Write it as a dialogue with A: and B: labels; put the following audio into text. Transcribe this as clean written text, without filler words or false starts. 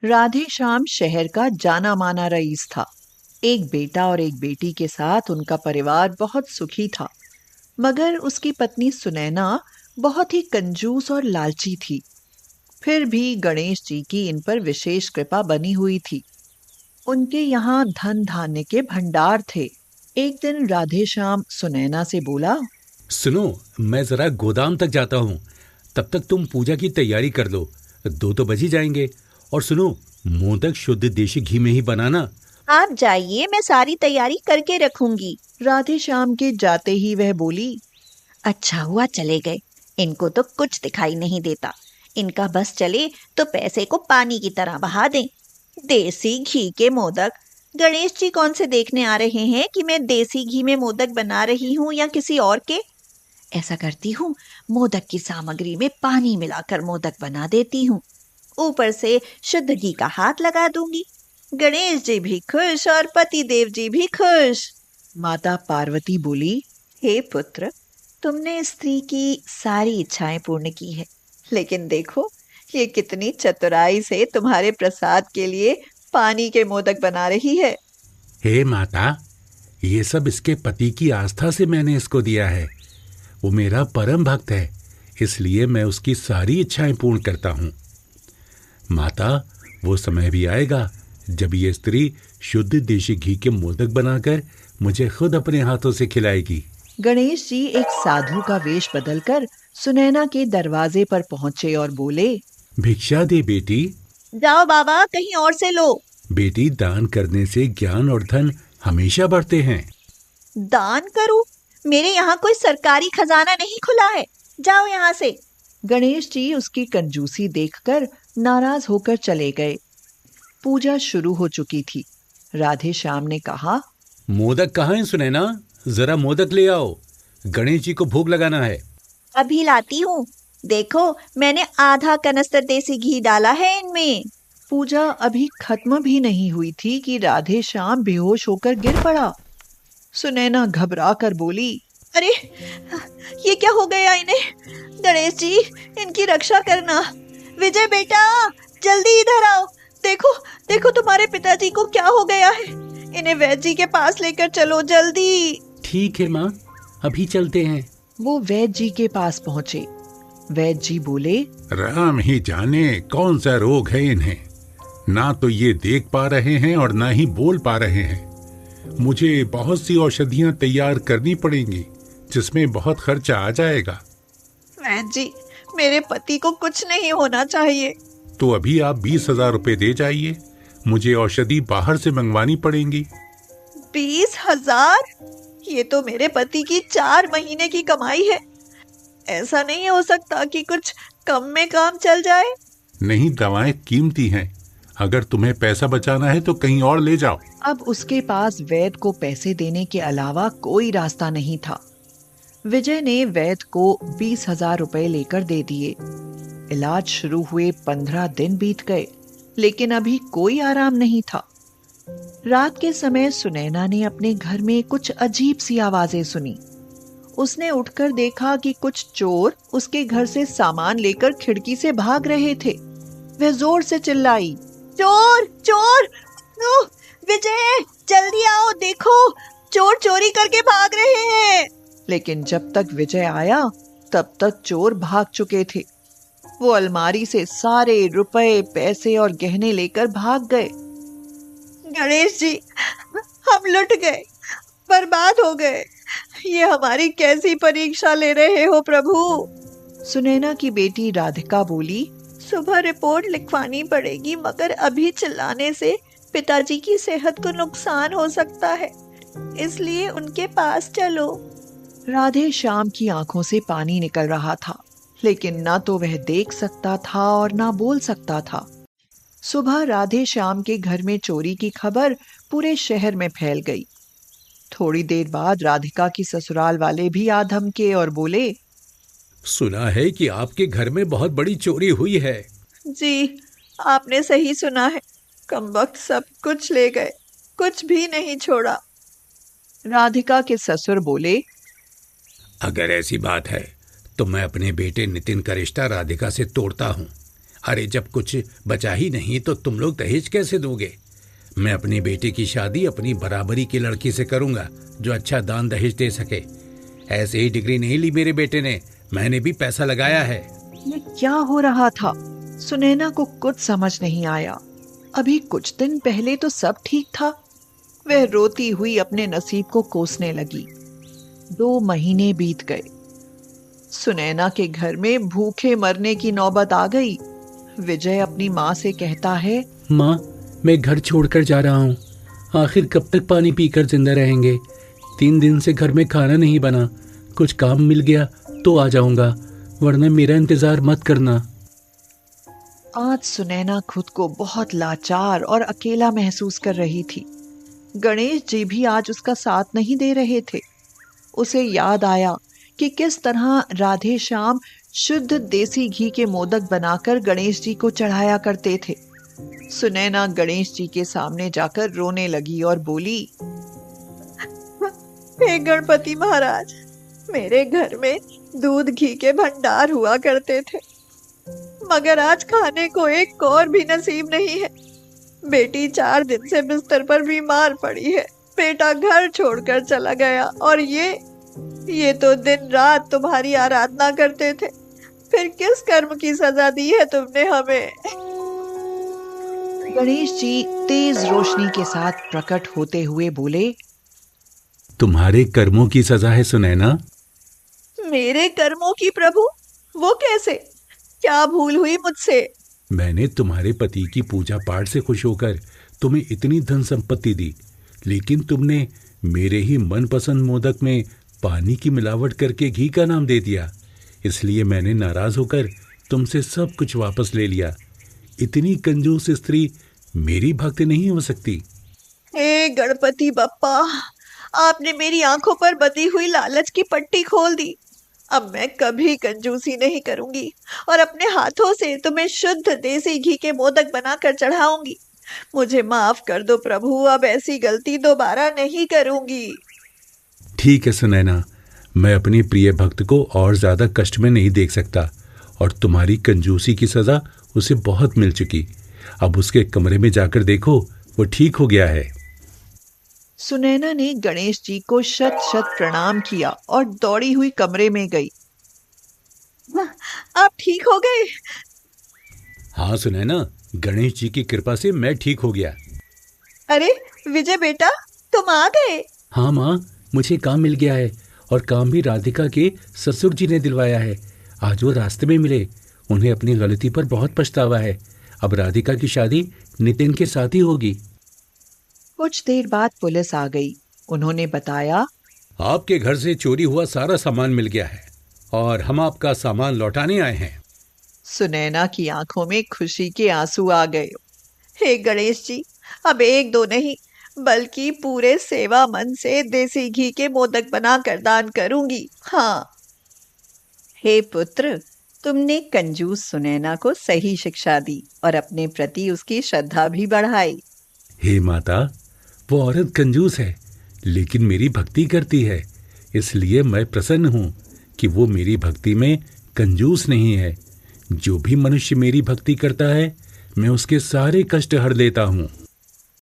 A: राधे श्याम शहर का जाना माना रईस था। एक बेटा और एक बेटी के साथ उनका परिवार बहुत सुखी था। मगर उसकी पत्नी सुनैना बहुत ही कंजूस और लालची थी। फिर भी गणेश जी की इन पर विशेष कृपा बनी हुई थी। उनके यहाँ धन धान्य के भंडार थे। एक दिन राधे श्याम सुनैना से बोला,
B: सुनो, मैं जरा गोदाम तक जाता हूँ। तब तक तुम पूजा की तैयारी कर लो। 2 तो बज ही जाएंगे। और सुनो, मोदक शुद्ध देशी घी में ही बनाना।
C: आप जाइए, मैं सारी तैयारी करके रखूंगी।
A: राधे श्याम के जाते ही वह बोली,
C: अच्छा हुआ चले गए। इनको तो कुछ दिखाई नहीं देता। इनका बस चले तो पैसे को पानी की तरह बहा दें। देसी घी के मोदक। गणेश जी कौन से देखने आ रहे हैं कि मैं देसी घी में मोदक बना रही हूँ या किसी और के। ऐसा करती हूँ, मोदक की सामग्री में पानी मिलाकर मोदक बना देती हूँ। ऊपर से शुद्ध घी का हाथ लगा दूंगी। गणेश जी भी खुश और पति देव जी भी खुश।
A: माता पार्वती बोली,
C: हे पुत्र, तुमने स्त्री की सारी इच्छाएं पूर्ण की है, लेकिन देखो ये कितनी चतुराई से तुम्हारे प्रसाद के लिए पानी के मोदक बना रही है।
B: हे माता, ये सब इसके पति की आस्था से मैंने इसको दिया है। वो मेरा परम भक्त है, इसलिए मैं उसकी सारी इच्छाएं पूर्ण करता हूँ। माता, वो समय भी आएगा जब ये स्त्री शुद्ध देशी घी के मोदक बनाकर मुझे खुद अपने हाथों से खिलाएगी।
A: गणेश जी एक साधु का वेश बदलकर सुनैना के दरवाजे पर पहुंचे और बोले,
B: भिक्षा दे बेटी।
C: जाओ बाबा, कहीं और से लो।
B: बेटी, दान करने से ज्ञान और धन हमेशा बढ़ते हैं।
C: दान करूं? मेरे यहाँ कोई सरकारी खजाना नहीं खुला है। जाओ यहाँ से।
A: गणेश जी उसकी कंजूसी देखकर नाराज होकर चले गए। पूजा शुरू हो चुकी थी। राधे श्याम ने कहा,
B: मोदक कहाँ है सुनैना? जरा मोदक ले आओ, गणेश जी को भोग लगाना है।
C: अभी लाती हूँ। देखो, मैंने आधा कनस्तर देसी घी डाला है इनमें।
A: पूजा अभी खत्म भी नहीं हुई थी कि राधे श्याम बेहोश होकर गिर पड़ा। सुनैना घबरा कर बोली,
C: अरे, ये क्या हो गया इन्हें? गणेश जी, इनकी रक्षा करना। विजय बेटा, जल्दी इधर आओ। देखो देखो, तुम्हारे पिताजी को क्या हो गया है। इन्हें वैद्य जी के पास लेकर चलो जल्दी।
B: ठीक है माँ, अभी चलते हैं।
A: वो वैद्य जी के पास पहुँचे। वैद्य जी बोले,
D: राम ही जाने कौन सा रोग है इन्हें। ना तो ये देख पा रहे हैं और ना ही बोल पा रहे हैं। मुझे बहुत सी औषधियां तैयार करनी पड़ेंगी, जिसमें बहुत खर्चा आ जाएगा।
C: वैद्य जी, मेरे पति को कुछ नहीं होना चाहिए।
D: तो अभी आप 20,000 रुपए दे जाइए। मुझे औषधि बाहर से मंगवानी पड़ेंगी।
C: 20,000? ये तो मेरे पति की 4 महीने की कमाई है। ऐसा नहीं हो सकता कि कुछ कम में काम चल जाए।
D: नहीं, दवाएं कीमती हैं। अगर तुम्हें पैसा बचाना है तो कहीं और ले जाओ।
A: अब उसके पास वैद्य को पैसे देने के अलावा कोई रास्ता नहीं था। विजय ने वैद्य को 20,000 रुपए लेकर दे दिए। इलाज शुरू हुए 15 दिन बीत गए, लेकिन अभी कोई आराम नहीं था। रात के समय सुनैना ने अपने घर में कुछ अजीब सी आवाजें सुनी। उसने उठकर देखा कि कुछ चोर उसके घर से सामान लेकर खिड़की से भाग रहे थे। वह जोर से चिल्लाई,
C: चोर चोर! विजय, जल्दी आओ, देखो चोर चोरी करके भाग रहे हैं।
A: लेकिन जब तक विजय आया तब तक चोर भाग चुके थे। वो अलमारी से सारे रुपए, पैसे और गहने लेकर भाग गए।
C: गणेश जी, हम लुट गए, बर्बाद हो गए। ये हमारी कैसी परीक्षा ले रहे हो प्रभु?
A: सुनैना की बेटी राधिका बोली,
C: सुबह रिपोर्ट लिखवानी पड़ेगी, मगर अभी चिल्लाने से पिताजी की सेहत को नुकसान हो सकता है, इसलिए उनके पास चलो।
A: राधे श्याम की आंखों से पानी निकल रहा था, लेकिन ना तो वह देख सकता था और ना बोल सकता था। सुबह राधे श्याम के घर में चोरी की खबर पूरे शहर में फैल गई। थोड़ी देर बाद राधिका की ससुराल वाले भी आ धमके और बोले,
B: सुना है कि आपके घर में बहुत बड़ी चोरी हुई है।
C: जी, आपने सही सुना है। कमबख्त सब कुछ ले गए, कुछ भी नहीं छोड़ा।
A: राधिका के ससुर बोले,
B: अगर ऐसी बात है तो मैं अपने बेटे नितिन का रिश्ता राधिका से तोड़ता हूँ। अरे जब कुछ बचा ही नहीं तो तुम लोग दहेज कैसे दोगे? मैं अपने बेटे की शादी अपनी बराबरी की लड़की से करूंगा जो अच्छा दान दहेज दे सके। ऐसे ही डिग्री नहीं ली मेरे बेटे ने, मैंने भी पैसा लगाया है।
A: ये क्या हो रहा था? सुनैना को कुछ समझ नहीं आया। अभी कुछ दिन पहले तो सब ठीक था। वह रोती हुई अपने नसीब को कोसने लगी। 2 महीने बीत गए। सुनैना के घर में भूखे मरने की नौबत आ गई। विजय अपनी माँ से कहता है,
B: माँ, मैं घर छोड़कर जा रहा हूँ। आखिर कब तक पानी पीकर जिंदा रहेंगे? 3 दिन से घर में खाना नहीं बना। कुछ काम मिल गया तो आ जाऊंगा, वरना मेरा इंतजार मत करना।
A: आज सुनैना खुद को बहुत लाचार और अकेला महसूस कर रही थी। गणेश जी भी आज उसका साथ नहीं दे रहे थे। उसे याद आया कि किस तरह राधे श्याम शुद्ध देसी घी के मोदक बनाकर गणेश जी को चढ़ाया करते थे। सुनैना गणेश जी के सामने जाकर रोने लगी और बोली, हे गणपति महाराज, मेरे घर में दूध घी के भंडार हुआ करते थे, मगर आज खाने को एक कौर भी नसीब नहीं है। बेटी 4 दिन से बिस्तर पर बीमार पड़ी है। बेटा घर छोड़कर चला गया और ये तो दिन रात तुम्हारी आराधना करते थे। फिर किस कर्म की सजा दी है तुमने हमें? गणेश जी तेज रोशनी के साथ प्रकट होते हुए बोले,
B: तुम्हारे कर्मों की सजा है सुनैना।
A: मेरे कर्मों की प्रभु? वो कैसे? क्या भूल हुई मुझसे?
B: मैंने तुम्हारे पति की पूजा पाठ से खुश होकर तुम्हें इतनी धन संपत्ति दी, लेकिन तुमने मेरे ही मनपसंद मोदक में पानी की मिलावट करके घी का नाम दे दिया। इसलिए मैंने नाराज होकर तुमसे सब कुछ वापस ले लिया। इतनी कंजूस स्त्री मेरी भक्त नहीं हो सकती।
A: हे गणपति बप्पा, आपने मेरी आंखों पर बंधी हुई लालच की पट्टी खोल दी। अब मैं कभी कंजूसी नहीं करूंगी और अपने हाथों से तुम्हें शुद्ध देसी घी के मोदक बनाकर चढ़ाऊंगी। मुझे माफ कर दो प्रभु, अब ऐसी गलती दोबारा नहीं करूंगी।
B: ठीक है सुनैना, मैं अपने प्रिय भक्त को और ज्यादा कष्ट में नहीं देख सकता और तुम्हारी कंजूसी की सजा उसे बहुत मिल चुकी। अब उसके कमरे में जाकर देखो, वो ठीक हो गया है।
A: सुनैना ने गणेश जी को शत शत प्रणाम किया और दौड़ी हुई कमरे में गई। आप ठीक हो गए?
B: हाँ सुनैना, गणेश जी की कृपा से मैं ठीक हो गया।
A: अरे विजय बेटा, तुम आ गए?
B: हाँ माँ, मुझे काम मिल गया है और काम भी राधिका के ससुर जी ने दिलवाया है। आज वो रास्ते में मिले। उन्हें अपनी गलती पर बहुत पछतावा है। अब राधिका की शादी नितिन के साथ ही होगी।
A: कुछ देर बाद पुलिस आ गई। उन्होंने बताया,
B: आपके घर से चोरी हुआ सारा सामान मिल गया है और हम आपका सामान लौटाने आए हैं।
A: सुनैना की आंखों में खुशी के आंसू आ गए। हे गणेश जी, अब 1-2 नहीं बल्कि पूरे सेवा मन से देसी घी के मोदक बनाकर दान करूंगी। हाँ।
C: हे पुत्र, तुमने कंजूस सुनैना को सही शिक्षा दी और अपने प्रति उसकी श्रद्धा भी बढ़ाई।
B: हे माता, वो औरत कंजूस है लेकिन मेरी भक्ति करती है, इसलिए मैं प्रसन्न हूँ कि वो मेरी भक्ति में कंजूस नहीं है। जो भी मनुष्य मेरी भक्ति करता है, मैं उसके सारे कष्ट हर देता हूँ।